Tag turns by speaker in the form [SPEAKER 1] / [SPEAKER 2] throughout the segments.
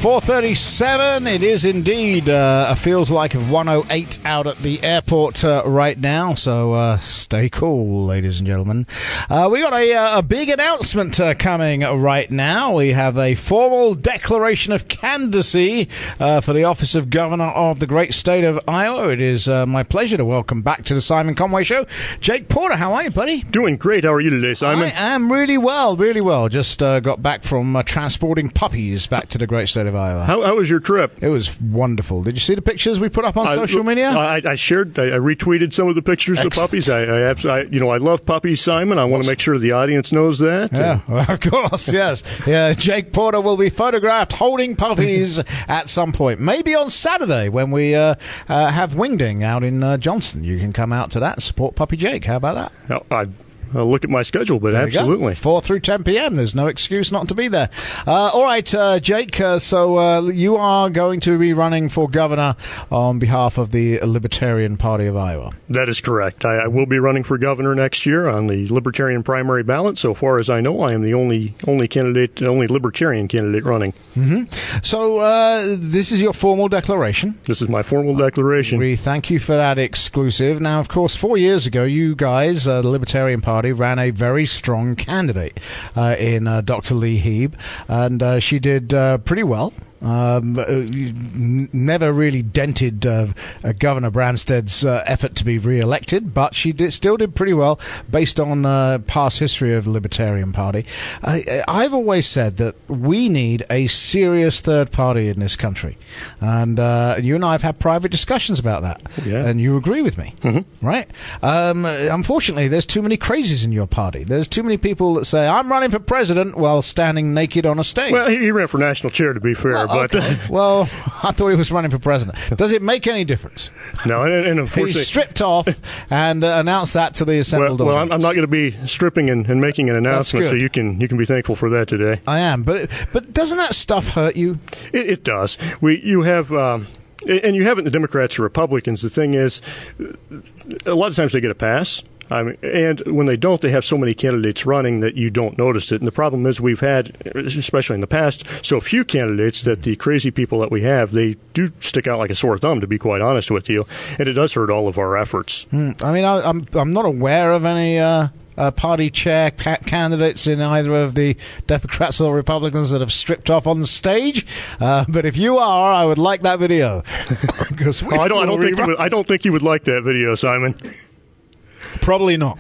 [SPEAKER 1] 4:37. It is indeed feels like 108 out at the airport right now, so stay cool, ladies and gentlemen. We got a big announcement coming right now. We have a formal declaration of candidacy for the office of Governor of the great state of Iowa. It is my pleasure to welcome back to the Simon Conway Show, Jake Porter. How are you, buddy?
[SPEAKER 2] Doing great. How are you today, Simon?
[SPEAKER 1] I am really well, really well. Just got back from transporting puppies back to the great state of Iowa.
[SPEAKER 2] How was your trip?
[SPEAKER 1] It was wonderful. Did you see the pictures we put up on social media?
[SPEAKER 2] I retweeted some of the pictures of puppies. I love puppies, Simon. I want to make sure the audience knows that.
[SPEAKER 1] Yeah, well, of course, yes. Yeah, Jake Porter will be photographed holding puppies at some point. Maybe on Saturday when we have Wingding out in Johnston. You can come out to that and support Puppy Jake. How about that?
[SPEAKER 2] I'll look at my schedule, but absolutely.
[SPEAKER 1] 4 through 10 p.m. There's no excuse not to be there. All right, Jake, so you are going to be running for governor on behalf of the Libertarian Party of Iowa.
[SPEAKER 2] That is correct. I will be running for governor next year on the Libertarian primary ballot. So far as I know, I am the only Libertarian candidate running.
[SPEAKER 1] Mm-hmm. So this is your formal declaration.
[SPEAKER 2] This is my formal declaration.
[SPEAKER 1] We thank you for that exclusive. Now, of course, 4 years ago, you guys, the Libertarian Party, ran a very strong candidate in Dr. Lee Heeb, and she did pretty well. Never really dented Governor Branstad's effort to be re-elected, but she still did pretty well based on past history of the Libertarian Party. I've always said that we need a serious third party in this country, and you and I have had private discussions about that, and you agree with me, right? Unfortunately, there's too many crazies in your party. There's too many people that say, I'm running for president while standing naked on a stage.
[SPEAKER 2] Well, he ran for national chair, to be fair.
[SPEAKER 1] Okay. Well, I thought he was running for president. Does it make any difference?
[SPEAKER 2] No, and unfortunately,
[SPEAKER 1] he stripped off and announced that to the assembled audience.
[SPEAKER 2] Well, I'm not going to be stripping and making an announcement, so you can be thankful for that today.
[SPEAKER 1] I am, but doesn't that stuff hurt you?
[SPEAKER 2] It does. You have. And you have it in the Democrats or Republicans. The thing is, a lot of times they get a pass. And when they don't, they have so many candidates running that you don't notice it. And the problem is we've had, especially in the past, so few candidates that the crazy people that we have, they do stick out like a sore thumb, to be quite honest with you. And it does hurt all of our efforts.
[SPEAKER 1] I mean, I'm not aware of any party chair candidates in either of the Democrats or Republicans that have stripped off on the stage. But if you are, I would like that video.
[SPEAKER 2] I don't think you would like that video, Simon.
[SPEAKER 1] Probably not.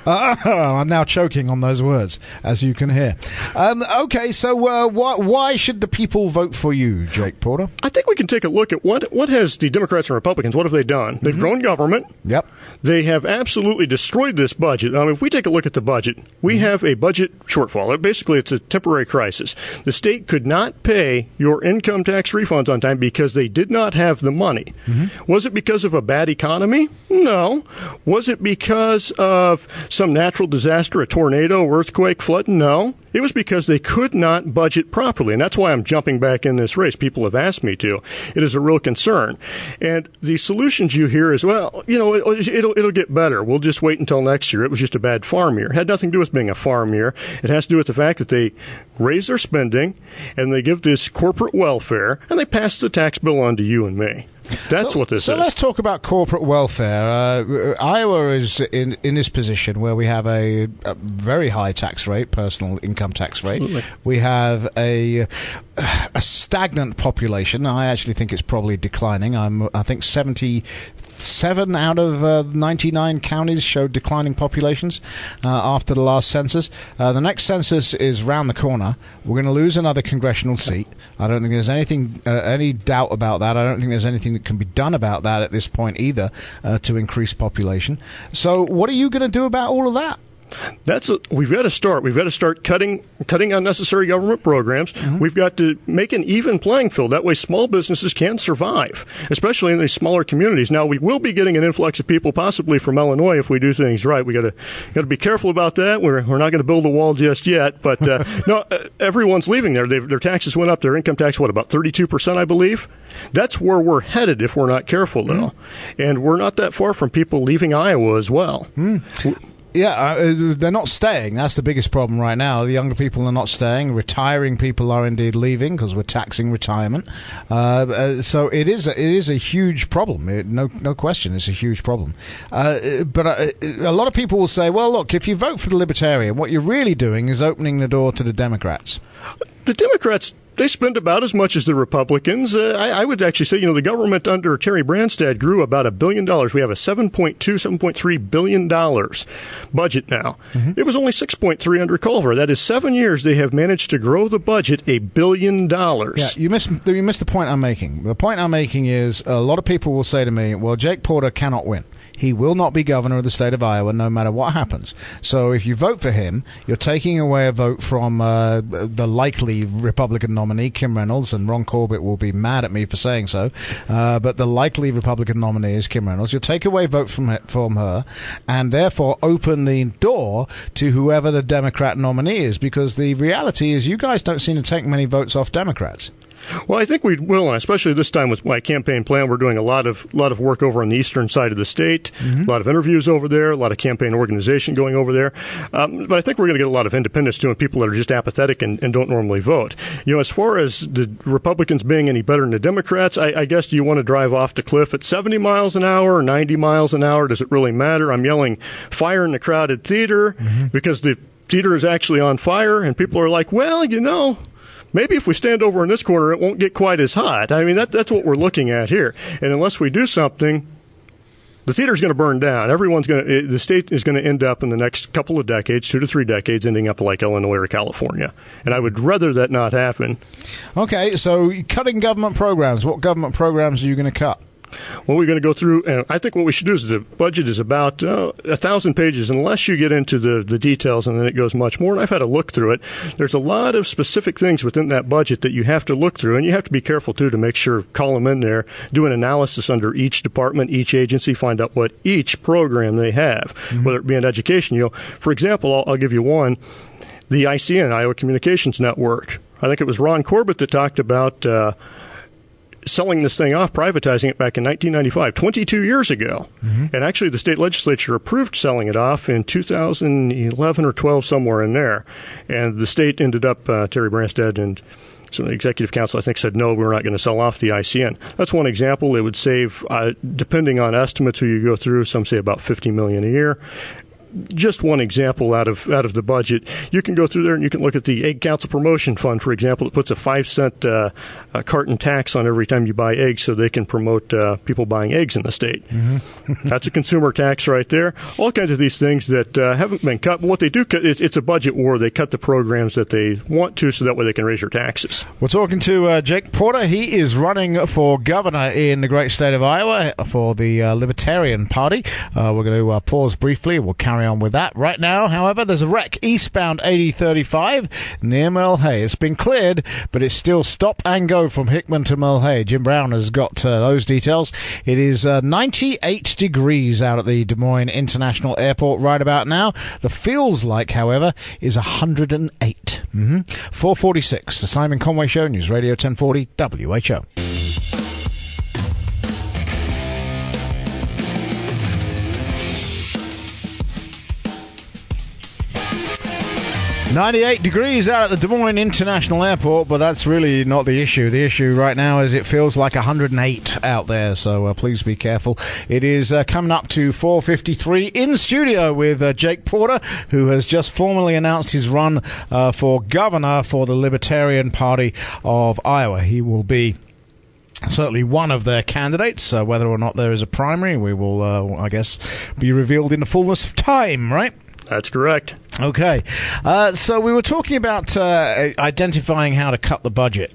[SPEAKER 1] I'm now choking on those words, as you can hear. Okay, so why should the people vote for you, Jake Porter?
[SPEAKER 2] I think we can take a look at what has the Democrats and Republicans, what have they done? They've grown government.
[SPEAKER 1] Yep.
[SPEAKER 2] They have absolutely destroyed this budget. If we take a look at the budget, we have a budget shortfall. Basically, it's a temporary crisis. The state could not pay your income tax refunds on time because they did not have the money. Was it because of a bad economy? No. Was it because of some natural disaster, a tornado, earthquake, flood? No. It was because they could not budget properly, and that's why I'm jumping back in this race. People have asked me to. It is a real concern. And the solutions you hear is, well, it'll get better. We'll just wait until next year. It was just a bad farm year. It had nothing to do with being a farm year. It has to do with the fact that they raise their spending, and they give this corporate welfare, and they pass the tax bill on to you and me. That's what this is.
[SPEAKER 1] So let's talk about corporate welfare. Iowa is in this position where we have a very high tax rate, personal income tax rate. Absolutely. We have a stagnant population. I actually think it's probably declining. I think 77 out of 99 counties showed declining populations after the last census. The next census is round the corner. We're going to lose another congressional seat. I don't think there's any doubt about that. I don't think there's anything that can be done about that at this point either to increase population. So what are you going to do about all of that?
[SPEAKER 2] We've got to start. We've got to start cutting unnecessary government programs. We've got to make an even playing field. That way small businesses can survive, especially in these smaller communities. Now, we will be getting an influx of people possibly from Illinois if we do things right. We got to be careful about that. We're not going to build a wall just yet, but no, everyone's leaving there. Their taxes went up. Their income tax, about 32%, I believe? That's where we're headed if we're not careful, though. And we're not that far from people leaving Iowa as well.
[SPEAKER 1] They're not staying. That's the biggest problem right now. The younger people are not staying. Retiring people are indeed leaving because we're taxing retirement. So it is a huge problem. No question, it's a huge problem. But a lot of people will say, well, look, if you vote for the Libertarian, what you're really doing is opening the door to the Democrats.
[SPEAKER 2] The Democrats, they spend about as much as the Republicans. I would actually say, the government under Terry Branstad grew about $1 billion. We have a $7.3 billion budget now. Mm-hmm. It was only 6.3 under Culver. That is 7 years they have managed to grow the budget $1 billion.
[SPEAKER 1] Yeah, you missed the point I'm making. The point I'm making is a lot of people will say to me, well, Jake Porter cannot win. He will not be governor of the state of Iowa no matter what happens. So if you vote for him, you're taking away a vote from the likely Republican nominee, Kim Reynolds, and Ron Corbett will be mad at me for saying so, but the likely Republican nominee is Kim Reynolds. You'll take away vote from her and therefore open the door to whoever the Democrat nominee is, because the reality is you guys don't seem to take many votes off Democrats.
[SPEAKER 2] Well, I think we will, and especially this time with my campaign plan. We're doing a lot of work over on the eastern side of the state, a lot of interviews over there, a lot of campaign organization going over there. But I think we're going to get a lot of independents too, and people that are just apathetic and don't normally vote. As far as the Republicans being any better than the Democrats, I guess, do you want to drive off the cliff at 70 miles an hour or 90 miles an hour? Does it really matter? I'm yelling fire in the crowded theater because the theater is actually on fire, and people are like, well, maybe if we stand over in this corner, it won't get quite as hot. I mean, that's what we're looking at here. And unless we do something, the theater's going to burn down. The state is going to end up in the next couple of decades, 2 to 3 decades, ending up like Illinois or California. And I would rather that not happen.
[SPEAKER 1] Okay, so cutting government programs. What government programs are you going to cut?
[SPEAKER 2] Well, we're going to go through, and I think what we should do is the budget is about 1,000 pages, unless you get into the details, and then it goes much more. And I've had a look through it. There's a lot of specific things within that budget that you have to look through, and you have to be careful, too, to make sure, call them in there, do an analysis under each department, each agency, find out what each program they have, whether it be in education. For example, I'll give you one, the ICN, Iowa Communications Network. I think it was Ron Corbett that talked about selling this thing off, privatizing it back in 1995, 22 years ago. And actually the state legislature approved selling it off in 2011 or 12, somewhere in there. And the state ended up, Terry Branstad and so the executive council, I think, said, no, we're not going to sell off the ICN. That's one example. It would save, depending on estimates who you go through, some say about $50 million a year. Just one example out of the budget. You can go through there and you can look at the Egg Council Promotion Fund, for example. It puts a 5-cent carton tax on every time you buy eggs so they can promote people buying eggs in the state. That's a consumer tax right there. All kinds of these things that haven't been cut. But what they do cut, it's a budget war. They cut the programs that they want to so that way they can raise your taxes.
[SPEAKER 1] We're talking to Jake Porter. He is running for governor in the great state of Iowa for the Libertarian Party. We're going to pause briefly. We'll carry on with that. Right now, however, there's a wreck eastbound 8035 near Mulhay. It's been cleared, but it's still stop and go from Hickman to Mulhay. Jim Brown has got those details. It is 98 degrees out at the Des Moines International Airport right about now. The feels like, however, is 108. 446, the Simon Conway Show, News Radio 1040 WHO. 98 degrees out at the Des Moines International Airport, but that's really not the issue. The issue right now is it feels like 108 out there, so please be careful. It is coming up to 4:53 in studio with Jake Porter, who has just formally announced his run for governor for the Libertarian Party of Iowa. He will be certainly one of their candidates. Whether or not there is a primary, we will, I guess, be revealed in the fullness of time, right?
[SPEAKER 2] That's correct.
[SPEAKER 1] Okay. So we were talking about identifying how to cut the budget.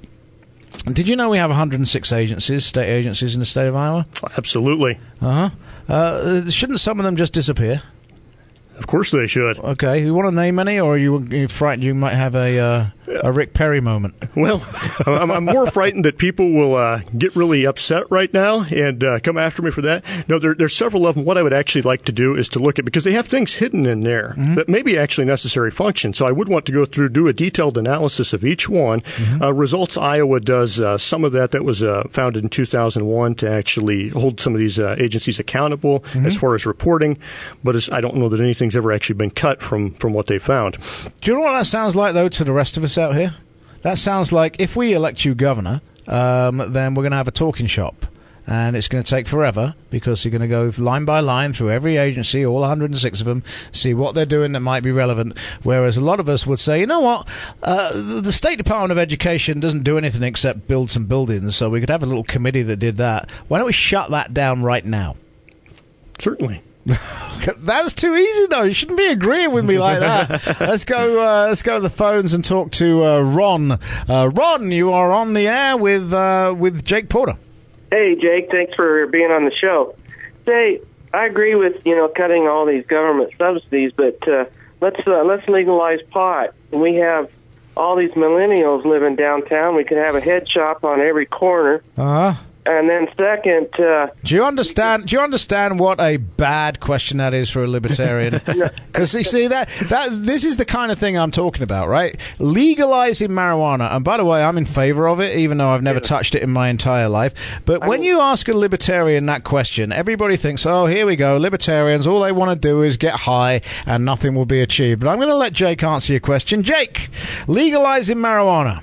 [SPEAKER 1] Did you know we have 106 agencies, state agencies in the state of Iowa?
[SPEAKER 2] Absolutely.
[SPEAKER 1] Shouldn't some of them just disappear?
[SPEAKER 2] Of course they should.
[SPEAKER 1] Okay. You want to name any, or are you frightened you might have a... a Rick Perry moment.
[SPEAKER 2] Well, I'm more frightened that people will get really upset right now and come after me for that. No, there's several of them. What I would actually like to do is to look at, because they have things hidden in there that may be actually necessary function. So I would want to go through, do a detailed analysis of each one. Results Iowa does some of that was founded in 2001 to actually hold some of these agencies accountable as far as reporting. But I don't know that anything's ever actually been cut from what they found.
[SPEAKER 1] Do you know what that sounds like, though, to the rest of us out here? That sounds like if we elect you governor, then we're going to have a talking shop. And it's going to take forever because you're going to go line by line through every agency, all 106 of them, see what they're doing that might be relevant. Whereas a lot of us would say, you know what, the State Department of Education doesn't do anything except build some buildings, so we could have a little committee that did that. Why don't we shut that down right now?
[SPEAKER 2] Certainly.
[SPEAKER 1] That's too easy, though. You shouldn't be agreeing with me like that. Let's go to the phones and talk to Ron. Ron, you are on the air with Jake Porter.
[SPEAKER 3] Hey, Jake, thanks for being on the show. Say, I agree with, cutting all these government subsidies, but let's legalize pot. We have all these millennials living downtown. We could have a head shop on every corner.
[SPEAKER 1] Uh-huh.
[SPEAKER 3] And then second,
[SPEAKER 1] do you understand what a bad question that is for a libertarian? Because you see that this is the kind of thing I'm talking about, right? Legalizing marijuana, and by the way, I'm in favor of it, even though I've never touched it in my entire life. But when you ask a libertarian that question, everybody thinks, "Oh, here we go, libertarians. All they want to do is get high, and nothing will be achieved." But I'm going to let Jake answer your question. Jake, legalizing marijuana.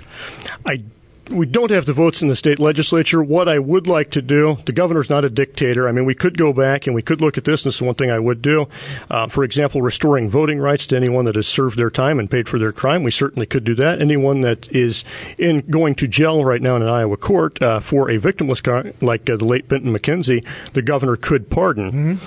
[SPEAKER 2] We don't have the votes in the state legislature. What I would like to do, the governor's not a dictator. I mean, we could go back and we could look at this, and this is one thing I would do. For example, restoring voting rights to anyone that has served their time and paid for their crime. We certainly could do that. Anyone that is going to jail right now in an Iowa court for a victimless crime, like the late Benton McKenzie, the governor could pardon.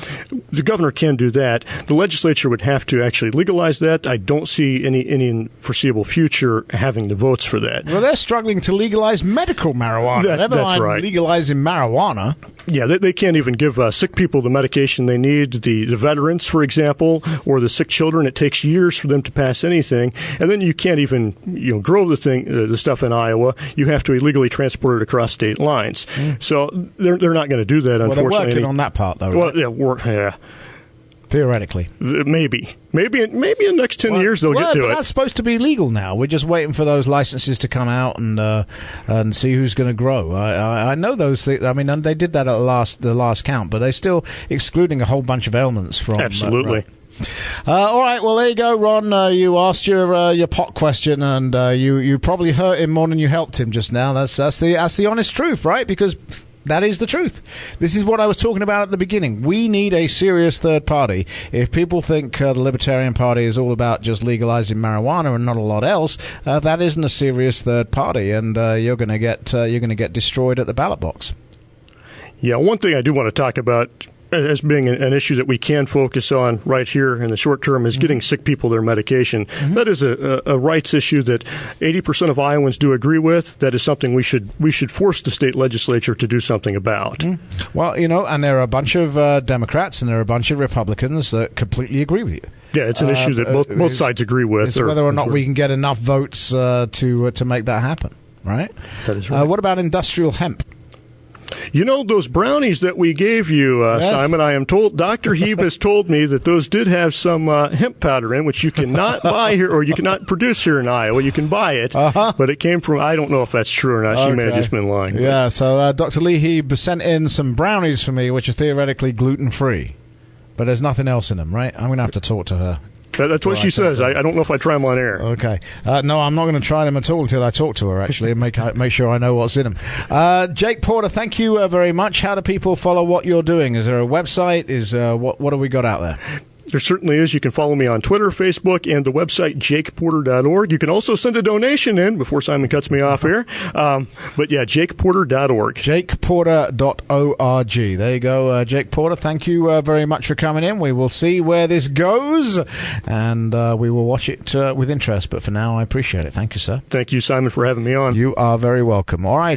[SPEAKER 2] The governor can do that. The legislature would have to actually legalize that. I don't see any foreseeable future having the votes for that.
[SPEAKER 1] Well, they're struggling to legalize medical marijuana. Never mind
[SPEAKER 2] right.
[SPEAKER 1] Legalizing marijuana.
[SPEAKER 2] Yeah, they can't even give sick people the medication they need. The veterans, for example, or the sick children, it takes years for them to pass anything. And then you can't even grow the stuff in Iowa. You have to illegally transport it across state lines. So they're not going to do that, unfortunately.
[SPEAKER 1] Well, they're working on that part, though, right?
[SPEAKER 2] Well, yeah.
[SPEAKER 1] Theoretically.
[SPEAKER 2] Maybe in the next 10 years they'll get to it.
[SPEAKER 1] That's supposed to be legal now. We're just waiting for those licenses to come out and see who's going to grow. I know those things. I mean, they did that at the last count, but they're still excluding a whole bunch of ailments from.
[SPEAKER 2] Absolutely.
[SPEAKER 1] All right, well, there you go, Ron. You asked your pot question, and you probably hurt him more than you helped him just now. That's the honest truth, right? Because that is the truth. This is what I was talking about at the beginning. We need a serious third party. If people think the Libertarian Party is all about just legalizing marijuana and not a lot else, that isn't a serious third party, and you're going to get destroyed at the ballot box. Yeah,
[SPEAKER 2] one thing I do want to talk about as being an issue that we can focus on right here in the short term is getting sick people their medication. That is a rights issue that 80% of Iowans do agree with. That is something we should force the state legislature to do something about.
[SPEAKER 1] Well, and there are a bunch of Democrats and there are a bunch of Republicans that completely agree with you.
[SPEAKER 2] Yeah, it's an issue that both sides agree with.
[SPEAKER 1] It's whether or not we can get enough votes to make that happen, right?
[SPEAKER 2] That is right.
[SPEAKER 1] What about industrial hemp?
[SPEAKER 2] Those brownies that we gave you, yes. Simon, I am told, Dr. Hebe has told me that those did have some hemp powder in, which you cannot buy here, or you cannot produce here in Iowa. You can buy it, but it came from, I don't know if that's true or not. She may have just been lying.
[SPEAKER 1] Yeah, so Dr. Lee Hebe sent in some brownies for me, which are theoretically gluten-free, but there's nothing else in them, right? I'm going to have to talk to her.
[SPEAKER 2] That's what she says. I don't know if I try them on air.
[SPEAKER 1] Okay. No, I'm not going to try them at all until I talk to her, actually, and make sure I know what's in them. Jake Porter, thank you very much. How do people follow what you're doing? Is there a website? What have we got out there?
[SPEAKER 2] There certainly is. You can follow me on Twitter, Facebook, and the website jakeporter.org. You can also send a donation in before Simon cuts me off here. But yeah, jakeporter.org.
[SPEAKER 1] jakeporter.org. There you go, Jake Porter. Thank you very much for coming in. We will see where this goes, and we will watch it with interest. But for now, I appreciate it. Thank you, sir.
[SPEAKER 2] Thank you, Simon, for having me on.
[SPEAKER 1] You are very welcome. All right.